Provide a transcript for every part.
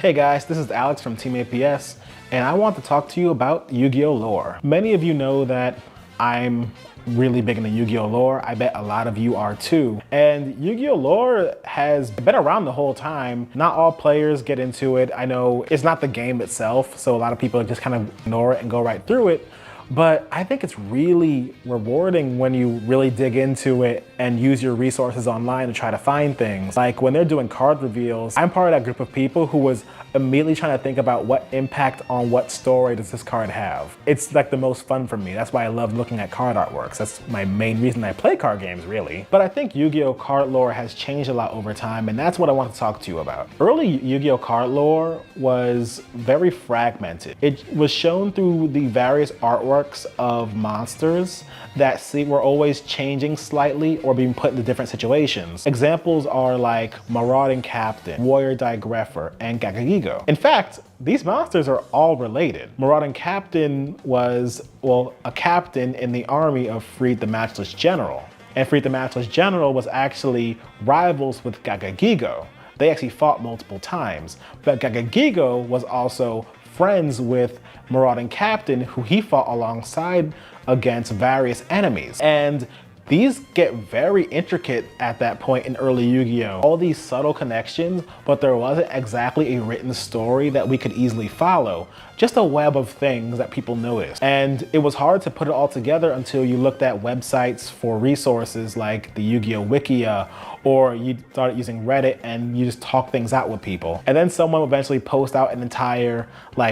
Hey guys, this is Alex from Team APS, and I want to talk to you about Yu-Gi-Oh! Lore. Many of you know that I'm really big into Yu-Gi-Oh! Lore. I bet a lot of you are too. And Yu-Gi-Oh! Lore has been around the whole time. Not all players get into it. I know it's not the game itself, so a lot of people just kind of ignore it and go right through it. But I think it's really rewarding when you really dig into it and use your resources online to try to find things. Like when they're doing card reveals, I'm part of that group of people who was immediately trying to think about what impact on what story does this card have. It's like the most fun for me. That's why I love looking at card artworks. That's my main reason I play card games, really. But I think Yu-Gi-Oh! Card lore has changed a lot over time, and that's what I want to talk to you about. Early Yu-Gi-Oh! Card lore was very fragmented. It was shown through the various artworks of monsters that were always changing slightly or being put into different situations. Examples are like Marauding Captain, Warrior Digrapher, and Gagagigo. In fact, these monsters are all related. Marauding Captain was, well, a captain in the army of Freed the Matchless General. And Freed the Matchless General was actually rivals with Gagagigo. They actually fought multiple times, but Gagagigo was also friends with Marauding Captain, who he fought alongside against various enemies. And these get very intricate at that point in early Yu-Gi-Oh! All these subtle connections, but there wasn't exactly a written story that we could easily follow. Just a web of things that people noticed. And it was hard to put it all together until you looked at websites for resources like the Yu-Gi-Oh! Wikia, or you started using Reddit and you just talk things out with people. And then someone would eventually post out an entire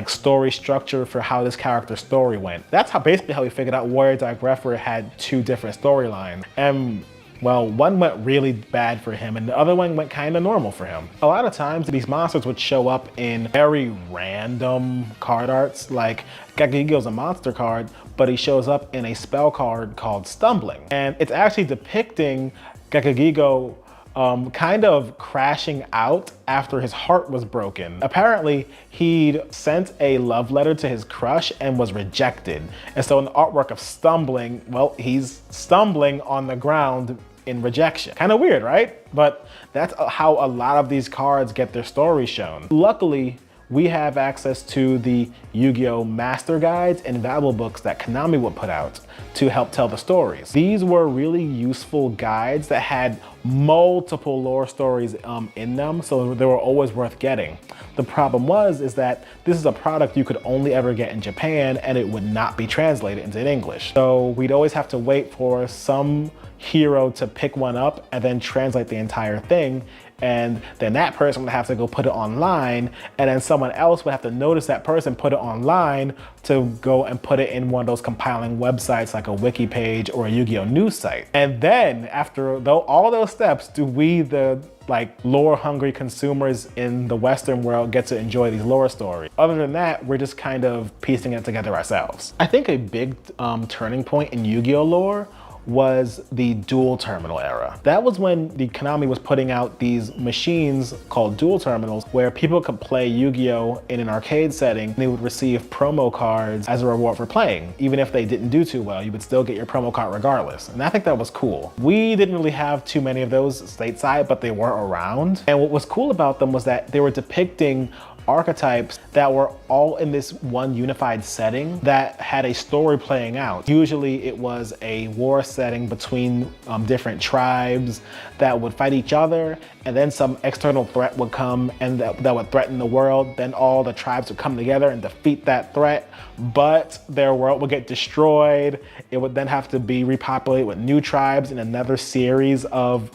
story structure for how this character's story went. That's basically how we figured out Warrior Digrapher had two different storylines. And well, one went really bad for him and the other one went kind of normal for him. A lot of times these monsters would show up in very random card arts, like Gagagigo's a monster card, but he shows up in a spell card called Stumbling. And it's actually depicting Gagagigo kind of crashing out after his heart was broken. Apparently, he'd sent a love letter to his crush and was rejected. And so in the artwork of Stumbling, well, he's stumbling on the ground in rejection. Kind of weird, right? But that's how a lot of these cards get their story shown. Luckily, we have access to the Yu-Gi-Oh! Master Guides and valuable books that Konami would put out to help tell the stories. These were really useful guides that had multiple lore stories in them, so they were always worth getting. The problem is that this is a product you could only ever get in Japan and it would not be translated into English. So we'd always have to wait for some hero to pick one up and then translate the entire thing. And then that person would have to go put it online, and then someone else would have to notice that person put it online to go and put it in one of those compiling websites like a wiki page or a Yu-Gi-Oh! News site. And then after all those steps, do we, the lore hungry consumers in the Western world, get to enjoy these lore stories. Other than that, we're just kind of piecing it together ourselves. I think a big turning point in Yu-Gi-Oh! Lore was the dual terminal era. That was when the Konami was putting out these machines called dual terminals where people could play Yu-Gi-Oh! In an arcade setting. They would receive promo cards as a reward for playing. Even if they didn't do too well, you would still get your promo card regardless. And I think that was cool. We didn't really have too many of those stateside, but they were around. And what was cool about them was that they were depicting archetypes that were all in this one unified setting that had a story playing out. Usually it was a war setting between different tribes that would fight each other, and then some external threat would come and that would threaten the world. Then all the tribes would come together and defeat that threat, but their world would get destroyed. It would then have to be repopulated with new tribes in another series of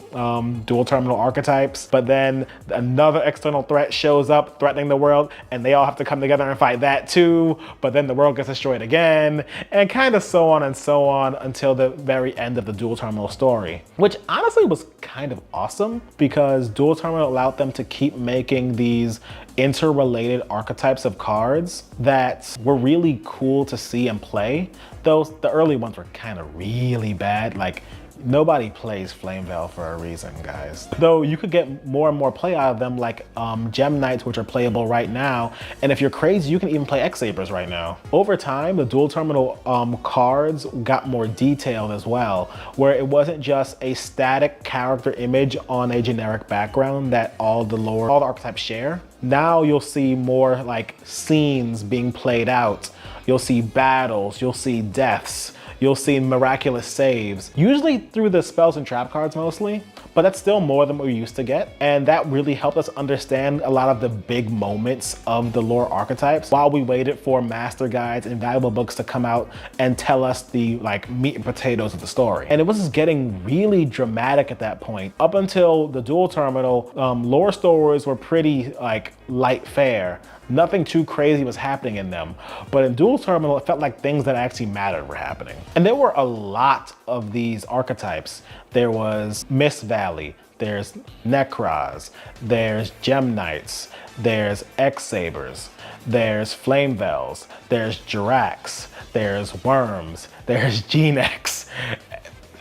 dual terminal archetypes. But then another external threat shows up threatening the world, and they all have to come together and fight that too, but then the world gets destroyed again, and kind of so on and so on until the very end of the dual terminal story, which honestly was kind of awesome because dual terminal allowed them to keep making these interrelated archetypes of cards that were really cool to see and play. Though the early ones were kind of really bad, like Nobody plays Flame Veil for a reason, guys. Though you could get more and more play out of them, like Gem Knights, which are playable right now. And if you're crazy, you can even play X-Sabers right now. Over time, the dual terminal cards got more detailed as well, where it wasn't just a static character image on a generic background that all the archetypes share. Now you'll see more like scenes being played out. You'll see battles, you'll see deaths, you'll see miraculous saves, usually through the spells and trap cards mostly, but that's still more than what we used to get. And that really helped us understand a lot of the big moments of the lore archetypes while we waited for master guides and valuable books to come out and tell us the like meat and potatoes of the story. And it was just getting really dramatic at that point. Up until the dual terminal, lore stories were pretty like light fare. Nothing too crazy was happening in them. But in dual terminal, it felt like things that actually mattered were happening. And there were a lot of these archetypes. There was Mist Valley, there's Necros, there's Gem Knights, there's X-Sabers, there's Flame Veils, there's Jirax, there's Worms, there's Genex.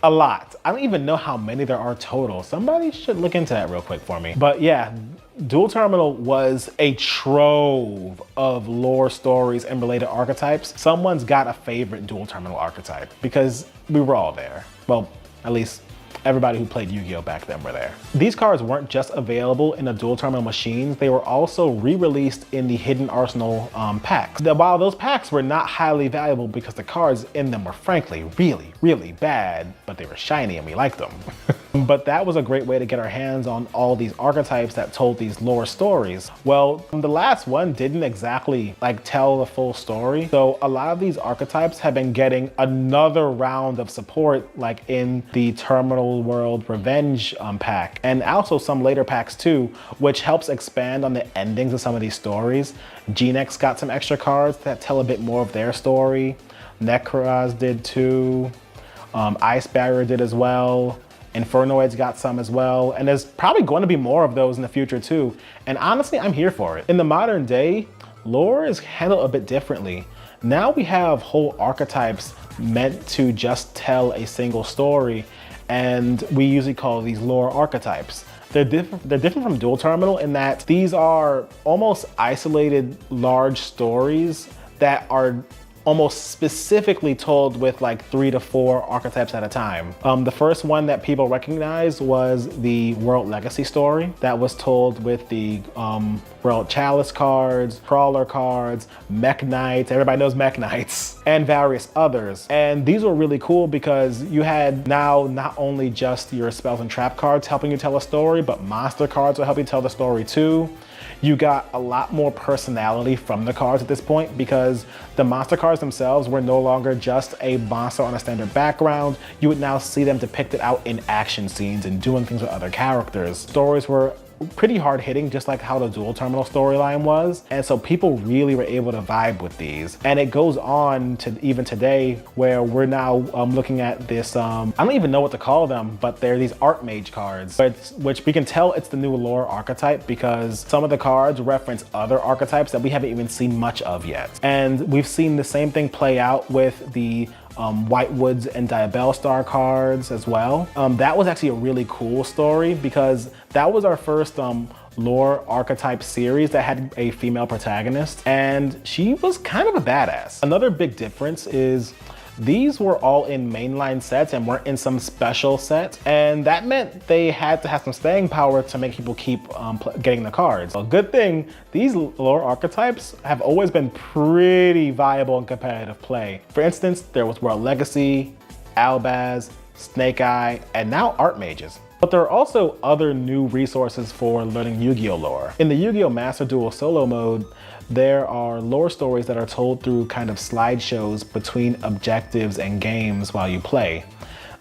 A lot. I don't even know how many there are total. Somebody should look into that real quick for me. But yeah, dual terminal was a trove of lore stories and related archetypes. Someone's got a favorite dual terminal archetype because we were all there. Well, at least everybody who played Yu-Gi-Oh back then were there. These cards weren't just available in the dual terminal machines, they were also re-released in the Hidden Arsenal packs. While those packs were not highly valuable because the cards in them were frankly really, really bad, but they were shiny and we liked them. But that was a great way to get our hands on all these archetypes that told these lore stories. Well, the last one didn't exactly like tell the full story. So a lot of these archetypes have been getting another round of support, like in the Terminal World Revenge pack, and also some later packs too, which helps expand on the endings of some of these stories. Genex got some extra cards that tell a bit more of their story. Necros did too. Ice Barrier did as well. Infernoids got some as well, and there's probably going to be more of those in the future too. And honestly, I'm here for it. In the modern day, lore is handled a bit differently. Now we have whole archetypes meant to just tell a single story, and we usually call these lore archetypes. They're different from dual terminal in that these are almost isolated large stories that are almost specifically told with like 3 to 4 archetypes at a time. The first one that people recognized was the World Legacy story that was told with the World Chalice cards, Crawler cards, Mech Knights, everybody knows Mech Knights, and various others. And these were really cool because you had now not only just your spells and trap cards helping you tell a story, but monster cards will help you tell the story too. You got a lot more personality from the cards at this point because the monster cards themselves were no longer just a monster on a standard background. You would now see them depicted out in action scenes and doing things with other characters. Stories were pretty hard hitting, just like how the dual terminal storyline was. And so people really were able to vibe with these. And it goes on to even today where we're now looking at this, I don't even know what to call them, but they're these Archmage cards, which we can tell it's the new lore archetype because some of the cards reference other archetypes that we haven't even seen much of yet. And we've seen the same thing play out with the Whitewoods and Diabell Star cards as well. That was actually a really cool story because that was our first lore archetype series that had a female protagonist, and she was kind of a badass. Another big difference is these were all in mainline sets and weren't in some special set, and that meant they had to have some staying power to make people keep getting the cards. A good thing, these lore archetypes have always been pretty viable in competitive play. For instance, there was World Legacy, Albaz, Snake Eye, and now Archmages. But there are also other new resources for learning Yu-Gi-Oh lore. In the Yu-Gi-Oh Master Duel solo mode, there are lore stories that are told through kind of slideshows between objectives and games while you play.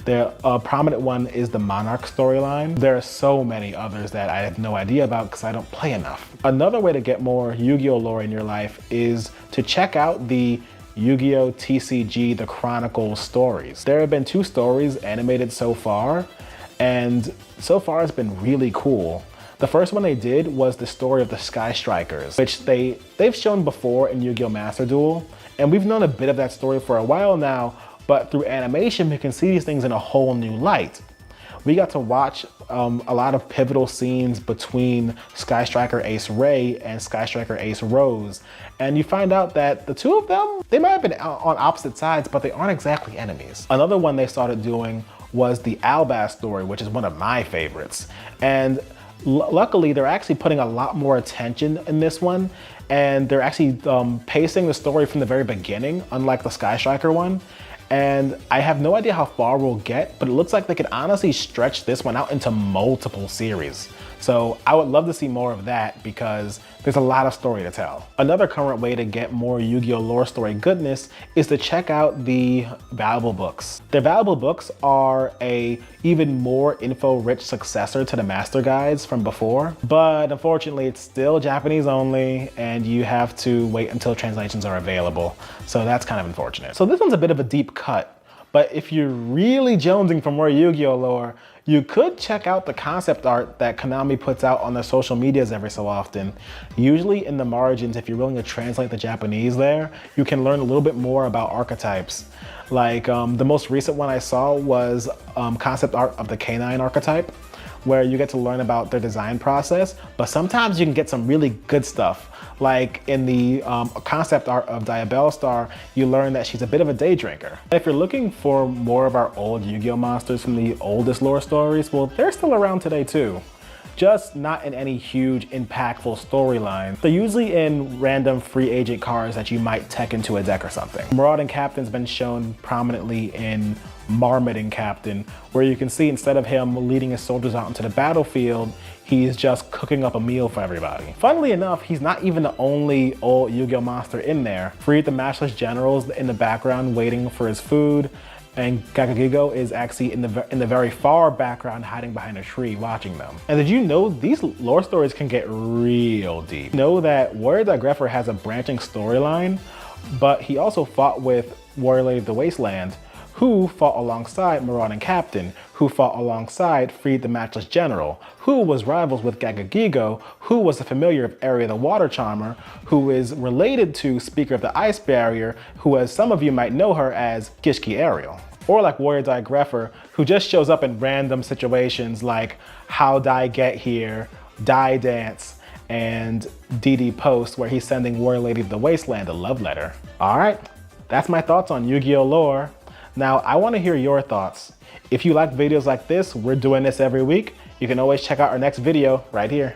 A prominent one is the Monarch storyline. There are so many others that I have no idea about because I don't play enough. Another way to get more Yu-Gi-Oh lore in your life is to check out the Yu-Gi-Oh TCG The Chronicles stories. There have been 2 stories animated so far, and so far it's been really cool. The first one they did was the story of the Sky Strikers, which they've shown before in Yu-Gi-Oh! Master Duel, and we've known a bit of that story for a while now, but through animation, we can see these things in a whole new light. We got to watch a lot of pivotal scenes between Sky Striker Ace Ray and Sky Striker Ace Rose. And you find out that the two of them, they might have been on opposite sides, but they aren't exactly enemies. Another one they started doing was the Albaz story, which is one of my favorites. And luckily, they're actually putting a lot more attention in this one. And they're actually pacing the story from the very beginning, unlike the Sky Striker one. And I have no idea how far we'll get, but it looks like they could honestly stretch this one out into multiple series. So I would love to see more of that because there's a lot of story to tell. Another current way to get more Yu-Gi-Oh! Lore story goodness is to check out the valuable books. The valuable books are a even more info-rich successor to the master guides from before, but unfortunately it's still Japanese only and you have to wait until translations are available. So that's kind of unfortunate. So this one's a bit of a deep cut, but if you're really jonesing for more Yu-Gi-Oh! Lore, you could check out the concept art that Konami puts out on their social medias every so often. Usually in the margins, if you're willing to translate the Japanese there, you can learn a little bit more about archetypes. Like the most recent one I saw was concept art of the canine archetype, where you get to learn about their design process, but sometimes you can get some really good stuff. Like in the concept art of Diabellstar, you learn that she's a bit of a day drinker. If you're looking for more of our old Yu-Gi-Oh! Monsters from the oldest lore stories, well, they're still around today too. Just not in any huge, impactful storyline. They're usually in random free agent cards that you might tech into a deck or something. Marauding Captain's been shown prominently in Marmoting Captain, where you can see instead of him leading his soldiers out into the battlefield, he's just cooking up a meal for everybody. Funnily enough, he's not even the only old Yu-Gi-Oh! Monster in there. Freed the Matchless Generals in the background waiting for his food, and Gagagigo is actually in the very far background hiding behind a tree watching them. And did you know these lore stories can get real deep? Know that Warrior Digreffer has a branching storyline, but he also fought with Warrior Lady of the Wasteland, who fought alongside Marauding Captain, who fought alongside Freed the Matchless General, who was rivals with Gagagigo, who was a familiar of Area the Water Charmer, who is related to Speaker of the Ice Barrier, who as some of you might know her as Gishki Ariel. Or like Warrior Digreffer, who just shows up in random situations like How'd I Get Here, Die Dance, and DD Post, where he's sending Warrior Lady of the Wasteland a love letter. All right, that's my thoughts on Yu-Gi-Oh! Lore. Now, I want to hear your thoughts. If you like videos like this, we're doing this every week. You can always check out our next video right here.